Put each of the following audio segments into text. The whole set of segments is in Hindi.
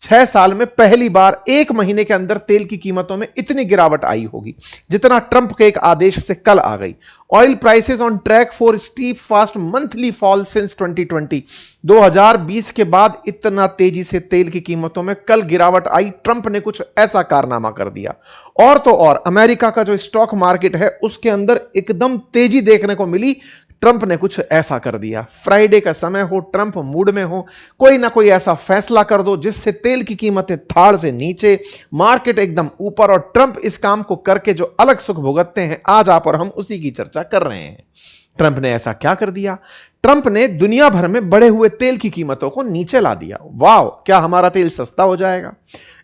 6 साल में पहली बार 1 महीने के अंदर तेल की कीमतों में इतनी गिरावट आई होगी जितना ट्रंप के एक आदेश से कल आ गई। Oil prices on track for steep fast monthly fall since 2020। 2020 के बाद इतना तेजी से तेल की कीमतों में कल गिरावट आई। ट्रंप ने कुछ ऐसा कारनामा कर दिया। और तो और अमेरिका का जो स्टॉक मार्केट है उसके अंदर एकदम तेजी देखने को मिली। ट्रंप ने कुछ ऐसा कर दिया। फ्राइडे का समय हो, ट्रंप मूड में हो, कोई ना कोई ऐसा फैसला कर दो जिससे तेल की कीमतें थाड़ से नीचे, मार्केट एकदम ऊपर, और ट्रंप इस काम को करके जो अलग सुख भुगतते हैं, आज आप और हम उसी की चर्चा कर रहे हैं। ट्रंप ने ऐसा क्या कर दिया? ट्रंप ने दुनिया भर में बढ़े हुए तेल की कीमतों को नीचे ला दिया। वाह, क्या हमारा तेल सस्ता हो जाएगा?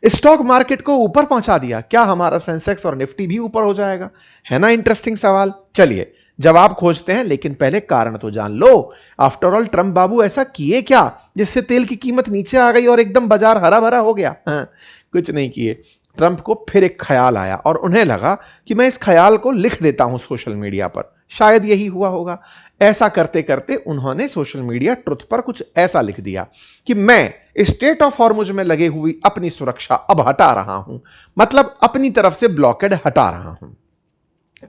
स्टॉक मार्केट को ऊपर पहुंचा दिया। क्या हमारा सेंसेक्स और निफ्टी भी ऊपर हो जाएगा? है ना इंटरेस्टिंग सवाल। चलिए जवाब खोजते हैं, लेकिन पहले कारण तो जान लो। आफ्टर ऑल ट्रंप बाबू ऐसा किए क्या जिससे तेल की कीमत नीचे आ गई और एकदम बाजार हरा भरा हो गया? कुछ नहीं किए। ट्रंप को फिर एक ख्याल आया और उन्हें लगा कि मैं इस ख्याल को लिख देता हूं सोशल मीडिया पर। शायद यही हुआ होगा। ऐसा करते करते उन्होंने सोशल मीडिया ट्रुथ पर कुछ ऐसा लिख दिया कि मैं स्ट्रेट ऑफ हॉर्मुज में लगी हुई अपनी सुरक्षा अब हटा रहा हूं, मतलब अपनी तरफ से ब्लॉकेड हटा रहा हूं।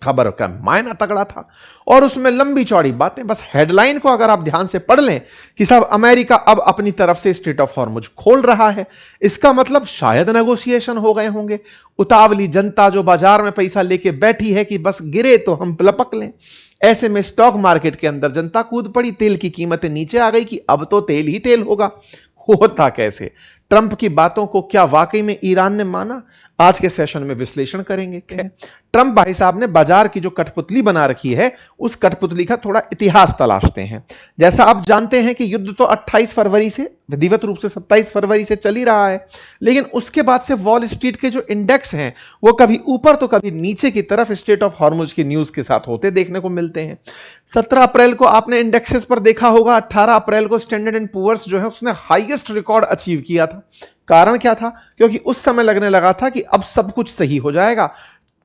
खबर का मायना तगड़ा था और उसमें लंबी चौड़ी बातें। बस हेडलाइन को अगर आप ध्यान से पढ़ लें कि साहब अमेरिका अब अपनी तरफ से स्ट्रेट ऑफ हॉर्मुज खोल रहा है, इसका मतलब शायद नेगोशिएशन हो गए होंगे। उतावली जनता जो बाजार में पैसा लेके बैठी है कि बस गिरे तो हम लपक लें, ऐसे में स्टॉक मार्केट के अंदर जनता कूद पड़ी। तेल की कीमतें नीचे आ गई कि अब तो तेल ही तेल होगा। होता कैसे? ट्रंप की बातों को क्या वाकई में ईरान ने माना? आज के सेशन में विश्लेषण करेंगे। ट्रंप भाई साहब ने बाजार की जो कठपुतली बना रखी है उस कठपुतली का थोड़ा इतिहास तलाशते हैं। जैसा आप जानते हैं कि युद्ध तो 28 फरवरी से, विधिवत रूप से 27 फरवरी से चल ही रहा है, लेकिन उसके बाद से वॉल स्ट्रीट के जो इंडेक्स हैं वो कभी ऊपर तो कभी नीचे की तरफ स्ट्रेट ऑफ हॉर्मुज की न्यूज के साथ होते देखने को मिलते हैं। 17 अप्रैल को आपने इंडेक्सेस पर देखा होगा, 18 अप्रैल को स्टैंडर्ड एंड पुअर्स जो है उसने हाईएस्ट रिकॉर्ड अचीव किया था। कारण क्या था? क्योंकि उस समय लगने लगा था कि अब सब कुछ सही हो जाएगा।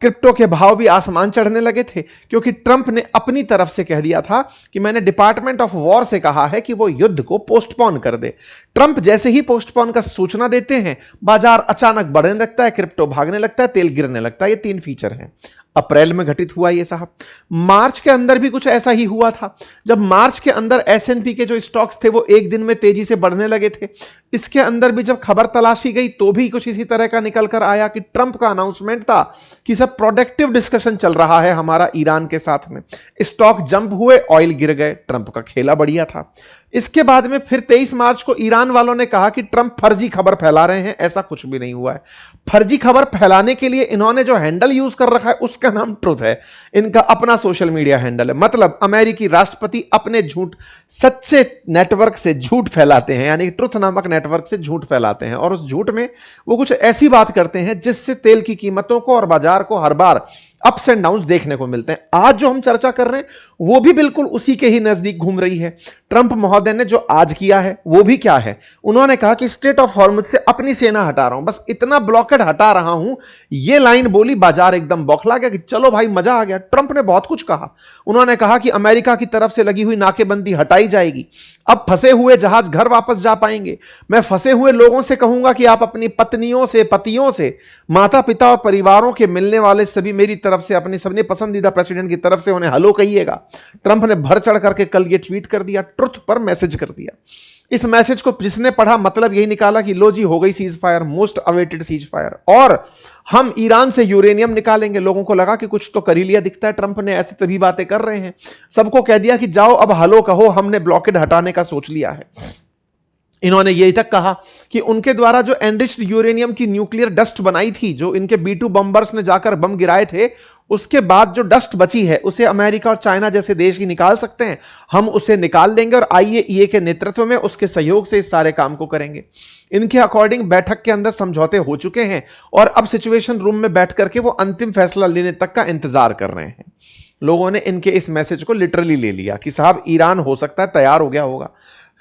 क्रिप्टो के भाव भी आसमान चढ़ने लगे थे क्योंकि ट्रंप ने अपनी तरफ से कह दिया था कि मैंने डिपार्टमेंट ऑफ वॉर से कहा है कि वो युद्ध को पोस्टपोन कर दे। ट्रंप जैसे ही पोस्टपोन का सूचना देते हैं, बाजार अचानक बढ़ने लगता है, क्रिप्टो भागने लगता है, तेल गिरने लगता है। ये 3 फीचर हैं। अप्रैल में घटित हुआ ये साहब। मार्च के अंदर भी कुछ ऐसा ही हुआ था। जब मार्च के अंदर एसएनपी के जो स्टॉक्स थे वो एक दिन में तेजी से बढ़ने लगे थे। इसके अंदर भी जब खबर तलाशी गई तो भी कुछ इसी तरह का निकल कर आया कि ट्रंप का अनाउंसमेंट था कि सब प्रोडक्टिव डिस्कशन चल रहा है हमारा ईरान के साथ में। स्टॉक जंप हुए, ऑयल गिर गए। ट्रंप का खेला बढ़िया था। इसके बाद में फिर 23 मार्च को ईरान वालों ने कहा कि ट्रंप फर्जी खबर फैला रहे हैं। ऐसा कुछ भी नहीं हुआ है। फर्जी खबर फैलाने के लिए इन्होंने जो हैंडल यूज कर रखा है उसका नाम ट्रुथ है। इनका अपना सोशल मीडिया हैंडल है। मतलब अमेरिकी राष्ट्रपति अपने झूठ सच्चे नेटवर्क से झूठ फैलाते हैं, यानी ट्रुथ नामक नेटवर्क से झूठ फैलाते हैं, और उस झूठ में वो कुछ ऐसी बात करते हैं जिससे तेल की कीमतों को और बाजार को हर बार अप्स एंड डाउन्स देखने को मिलते हैं। आज जो हम चर्चा कर रहे हैं वो भी बिल्कुल उसी के ही नजदीक घूम रही है। ट्रंप महोदय ने जो आज किया है वो भी क्या है? उन्होंने कहा कि स्ट्रेट ऑफ हॉर्मुज से अपनी सेना हटा रहा हूं, बस इतना ब्लॉकेड हटा रहा हूं। ये लाइन बोली, बाजार एकदम बौखला गया कि चलो भाई मजा आ गया। ट्रंप ने बहुत कुछ कहा। उन्होंने कहा कि अमेरिका की तरफ से लगी हुई नाकेबंदी हटाई जाएगी, अब फंसे हुए जहाज घर वापस जा पाएंगे। मैं फंसे हुए लोगों से कहूंगा कि आप अपनी पत्नियों से, पतियों से, माता पिता और परिवारों के मिलने वाले सभी मेरी तरफ से, अपने सबने पसंदीदा प्रेसिडेंट की तरफ से उन्हें हेलो कहिएगा। ट्रंप ने भर चढ़ करके कल ये ट्वीट कर दिया, ट्रुथ पर मैसेज कर दिया। इस मैसेज को जिसने पढ़ा मतलब यही निकाला कि लो जी हो गई cease fire, most awaited cease fire, और हम ईरान से यूरेनियम निकालेंगे। लोगों को लगा कि कुछ तो कर ही लिया दिखता है ट्रंप ने, ऐसी तभी बातें कर रहे हैं। सबको कह दिया कि जाओ अब हेलो कहो, हमने ब्लॉकेड हटाने का सोच लिया है। इन्होंने यही तक कहा कि उनके द्वारा जो एनरिच्ड यूरेनियम की न्यूक्लियर डस्ट बनाई थी, जो इनके B-2 बम्बर्स ने जाकर बम गिराए थे, उसके बाद जो डस्ट बची है उसे अमेरिका और चाइना जैसे देश ही निकाल सकते हैं। हम उसे निकाल देंगे और IAEA के नेतृत्व में उसके सहयोग से इस सारे काम को करेंगे। इनके अकॉर्डिंग बैठक के अंदर समझौते हो चुके हैं और अब सिचुएशन रूम में बैठ करके वो अंतिम फैसला लेने तक का इंतजार कर रहे हैं। लोगों ने इनके इस मैसेज को लिटरली ले लिया कि साहब ईरान हो सकता है तैयार हो गया होगा।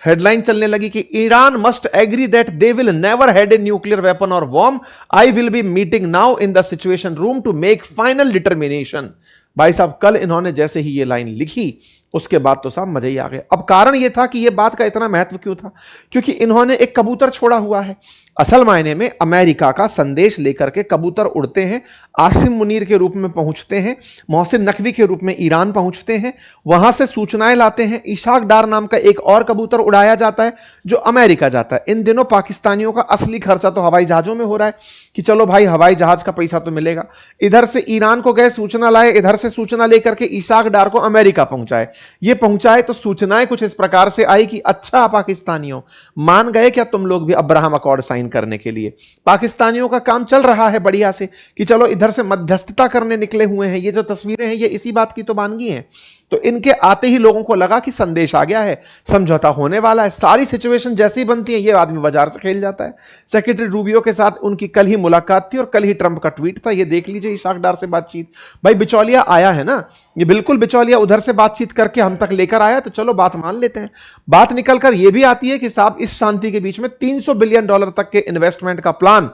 हेडलाइन चलने लगी कि Iran must agree that they will never had a nuclear weapon और bomb. I will be meeting now in the situation room to make final determination. भाई साहब कल इन्होंने जैसे ही ये लाइन लिखी उसके बाद तो साहब मजे ही आ गए। अब कारण यह था कि यह बात का इतना महत्व क्यों था, क्योंकि इन्होंने एक कबूतर छोड़ा हुआ है। असल मायने में अमेरिका का संदेश लेकर के कबूतर उड़ते हैं, आसिम मुनीर के रूप में पहुंचते हैं, मोहसिन नकवी के रूप में ईरान पहुंचते हैं, वहां से सूचनाएं लाते हैं, इशाक डार नाम का एक और कबूतर उड़ाया जाता है जो अमेरिका जाता है। इन दिनों पाकिस्तानियों का असली खर्चा तो हवाई जहाजों में हो रहा है कि चलो भाई हवाई जहाज का पैसा तो मिलेगा। इधर से ईरान को गए, सूचना लाए, इधर से सूचना लेकर के इशाक डार को अमेरिका पहुंचाए। ये पहुंचाए तो सूचनाएं कुछ इस प्रकार से आई कि अच्छा पाकिस्तानियों मान गए क्या तुम लोग भी अब्राहम अकॉर्ड साइन करने के लिए। पाकिस्तानियों का काम चल रहा है बढ़िया से कि चलो इधर से मध्यस्थता करने निकले हुए हैं। ये जो तस्वीरें हैं ये इसी बात की तो बानगी हैं। तो इनके आते ही लोगों को लगा कि संदेश आ गया है, समझौता होने वाला है। सारी सिचुएशन जैसी बनती है ये आदमी बाजार से खेल जाता है। सेक्रेटरी रूबियो के साथ उनकी कल ही मुलाकात थी और कल ही ट्रंप का ट्वीट था। ये देख लीजिए इशाक डार से बातचीत। भाई बिचौलिया आया है ना, ये बिल्कुल बिचौलिया उधर से बातचीत करके हम तक लेकर आया, तो चलो बात मान लेते हैं। बात निकलकर यह भी आती है कि साहब इस शांति के बीच में $300 बिलियन तक के इन्वेस्टमेंट का प्लान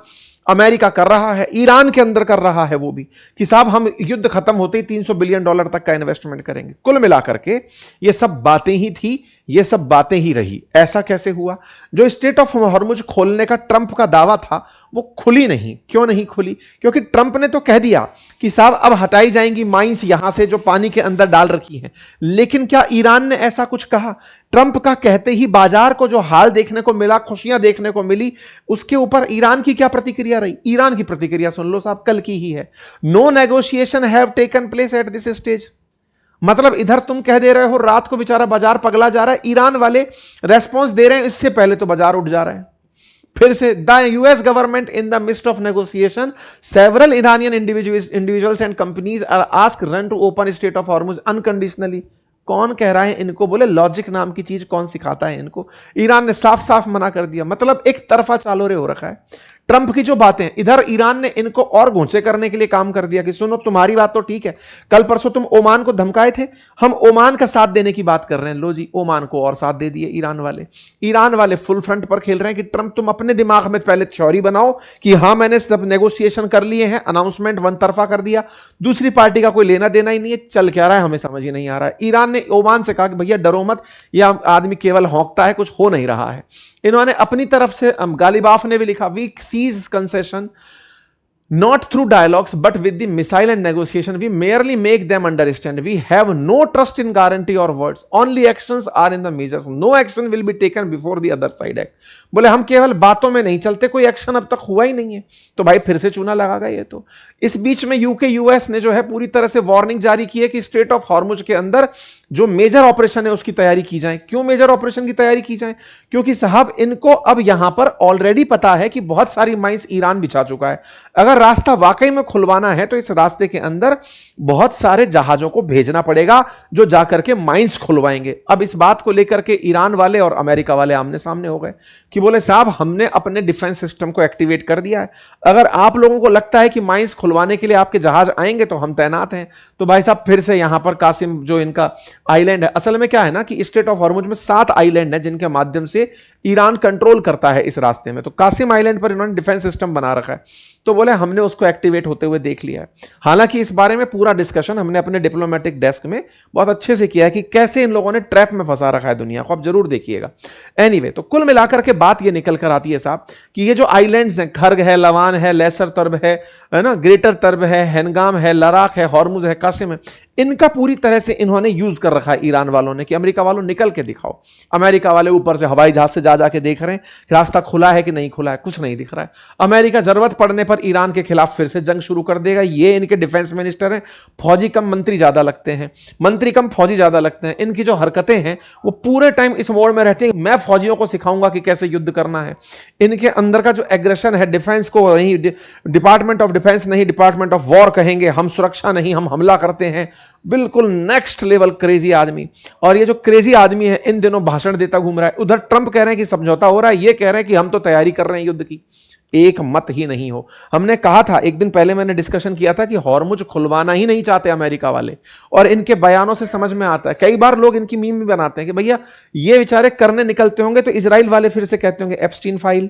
अमेरिका कर रहा है, ईरान के अंदर कर रहा है वो भी, कि साहब हम युद्ध खत्म होते ही $300 बिलियन तक का इन्वेस्टमेंट करेंगे। कुल मिलाकर के ये सब बातें ही थी, ये सब बातें ही रही। ऐसा कैसे हुआ? जो स्ट्रेट ऑफ हॉर्मुज खोलने का ट्रंप का दावा था वो खुली नहीं। क्यों नहीं खुली? क्योंकि ट्रंप ने तो कह दिया कि साहब अब हटाई जाएंगी माइंस यहां से जो पानी के अंदर डाल रखी हैं। लेकिन क्या ईरान ने ऐसा कुछ कहा? ट्रंप का कहते ही बाजार को जो हाल देखने को मिला, खुशियां देखने को मिली, उसके ऊपर ईरान की क्या प्रतिक्रिया रही? ईरान की प्रतिक्रिया सुन लो साहब, कल की ही है। No negotiation have taken place at this stage. मतलब इधर तुम कह दे रहे हो रात को बेचारा बाजार पगला जा रहा है, ईरान वाले रेस्पॉन्स दे रहे हैं इससे पहले तो बाजार उठ जा रहा है। फिर से the US government in the mist of negotiation several Iranian individuals and companies are asked run to open Strait of Hormuz unconditionally. कौन कह रहा है इनको? बोले लॉजिक नाम की चीज कौन सिखाता है इनको? ईरान ने साफ साफ मना कर दिया। मतलब एक तरफा चालोरे हो रखा है। ट्रंप की जो बातें, इधर ईरान ने इनको और घोंचे करने के लिए काम कर दिया कि सुनो तुम्हारी बात तो ठीक है, कल परसों तुम ओमान को धमकाए थे, हम ओमान का साथ देने की बात कर रहे हैं। लो जी, ओमान को और साथ दे दिए ईरान वाले। ईरान वाले फुल फ्रंट पर खेल रहे हैं कि ट्रंप तुम अपने दिमाग में पहले थ्योरी बनाओ कि हां मैंने सब नेगोशिएशन कर लिए हैं, अनाउंसमेंट वन तरफा कर दिया, दूसरी पार्टी का कोई लेना देना ही नहीं है, चल क्या रहा है हमें समझ ही नहीं आ रहा है। ईरान ने ओमान से कहा कि भैया डरो मत, यह आदमी केवल हौंकता है, कुछ हो नहीं रहा है। इन्होंने अपनी तरफ से, गालिबाफ ने भी लिखा, we seize concession not through dialogues but with the missile and negotiation we merely make them understand we have no trust in guarantee or words, only actions are in the measures, no action will be taken before the other side act। बोले हम केवल बातों में नहीं चलते, कोई एक्शन अब तक हुआ ही नहीं है। तो भाई फिर से चूना लगागा ये तो। इस बीच में यूके यूएस ने जो है पूरी तरह से वार्निंग जारी की है कि स्ट्रेट ऑफ हॉर्मुज के अंदर जो मेजर ऑपरेशन है उसकी तैयारी की जाए। क्यों मेजर ऑपरेशन की तैयारी की जाए? क्योंकि साहब इनको अब यहां पर ऑलरेडी पता है कि बहुत सारी माइंस ईरान बिछा चुका है। अगर रास्ता वाकई में खुलवाना है तो इस रास्ते के अंदर बहुत सारे जहाजों को भेजना पड़ेगा जो जाकर के माइंस खुलवाएंगे। अब इस बात को लेकर के ईरान वाले और अमेरिका वाले आमने सामने हो गए कि बोले साहब हमने अपने डिफेंस सिस्टम को एक्टिवेट कर दिया है, अगर आप लोगों को लगता है कि माइंस खुलवाने के लिए आपके जहाज आएंगे तो हम तैनात हैं। तो भाई साहब फिर से यहां पर कासिम जो इनका आइलैंड है, असल में क्या है ना कि स्ट्रेट ऑफ हॉर्मुज में 7 आइलैंड है जिनके माध्यम से ईरान कंट्रोल करता है इस रास्ते में। तो कासिम आइलैंड पर इन्होंने डिफेंस सिस्टम बना रखा है। तो बोले हमने उसको एक्टिवेट होते हुए देख लिया है। हालांकि इस बारे में पूरा डिस्कशन हमने अपने डिप्लोमेटिक डेस्क में बहुत अच्छे से किया है कि कैसे इन लोगों ने ट्रैप में फंसा रखा है दुनिया को, आप जरूर देखिएगा। एनीवे, तो कुल मिलाकर के बात ये निकल कर आती है साहब कि ये जो आइलैंड्स हैं, खर्ग है, लवान है, लेसर तर्ब है ना, ग्रेटर तर्ब है, हैनगाम है, लराक है, हॉर्मुज है, कासिम है, इनका पूरी तरह से इन्होंने यूज कर रखा है ईरान वालों ने कि अमेरिका वालों निकल के दिखाओ। अमेरिका वाले ऊपर से हवाई जहाज से जा जाके देख रहे हैं रास्ता खुला है कि नहीं खुला है, कुछ नहीं दिख रहा है। अमेरिका जरूरत पड़ने पर ईरान के खिलाफ फिर से जंग शुरू कर देगा। ये इनके डिफेंस मिनिस्टर हैं, फौजी कम मंत्री ज्यादा लगते हैं, मंत्री कम फौजी ज्यादा लगते हैं। इनकी जो हरकतें हैं वो पूरे टाइम इस मोड में रहती है मैं फौजियों को सिखाऊंगा कि कैसे युद्ध करना है। इनके अंदर का जो एग्रेशन है, डिफेंस को नहीं डिपार्टमेंट ऑफ डिफेंस नहीं डिपार्टमेंट ऑफ वॉर कहेंगे, हम सुरक्षा नहीं हम हमला करते हैं। बिल्कुल नेक्स्ट लेवल क्रेजी आदमी। और ये जो क्रेजी आदमी है इन दिनों भाषण देता घूम रहा है। उधर ट्रंप कह रहे हैं कि समझौता हो रहा है, ये कह रहे हैं कि हम तो तैयारी कर रहे हैं युद्ध की। एक मत ही नहीं हो। हमने कहा था, एक दिन पहले मैंने डिस्कशन किया था कि हॉर्मुज खुलवाना ही नहीं चाहते अमेरिका वाले, और इनके बयानों से समझ में आता है। कई बार लोग इनकी मीम भी बनाते हैं कि भैया ये बेचारे करने निकलते होंगे तो इजराइल वाले फिर से कहते होंगे एप्स्टीन फाइल,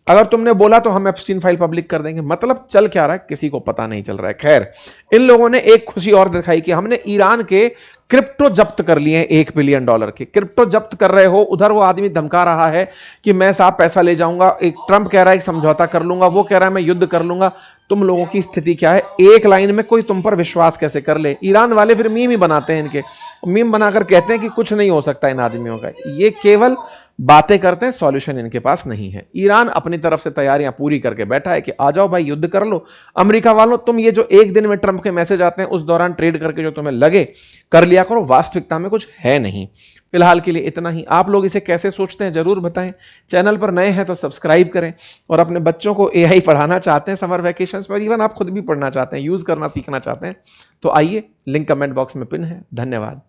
अगर तुमने बोला तो हम एप्स्टीन फाइल पब्लिक कर देंगे। मतलब चल क्या रहा है किसी को पता नहीं चल रहा है। खैर, इन लोगों ने एक खुशी और दिखाई कि हमने ईरान के क्रिप्टो जब्त कर लिए हैं, $1 बिलियन के क्रिप्टो जब्त कर रहे हो। उधर वो आदमी धमका रहा है कि मैं साहब पैसा ले जाऊंगा, एक ट्रंप कह रहा है एक समझौता कर लूंगा, वो कह रहा है मैं युद्ध कर लूंगा। तुम लोगों की स्थिति क्या है? एक लाइन में कोई तुम पर विश्वास कैसे कर ले? ईरान वाले फिर मीम ही बनाते हैं, इनके मीम बनाकर कहते हैं कि कुछ नहीं हो सकता इन आदमियों का। ये केवल बातें करते हैं, सॉल्यूशन इनके पास नहीं है। ईरान अपनी तरफ से तैयारियां पूरी करके बैठा है कि आ जाओ भाई युद्ध कर लो। अमेरिका वालों, तुम ये जो एक दिन में ट्रंप के मैसेज आते हैं उस दौरान ट्रेड करके जो तुम्हें लगे कर लिया करो, वास्तविकता में कुछ है नहीं। फिलहाल के लिए इतना ही। आप लोग इसे कैसे सोचते हैं जरूर बताएं। चैनल पर नए हैं तो सब्सक्राइब करें, और अपने बच्चों को एआई पढ़ाना चाहते हैं समर वैकेशंस में, इवन आप खुद भी पढ़ना चाहते हैं, यूज करना सीखना चाहते हैं, तो आइए, लिंक कमेंट बॉक्स में पिन है। धन्यवाद।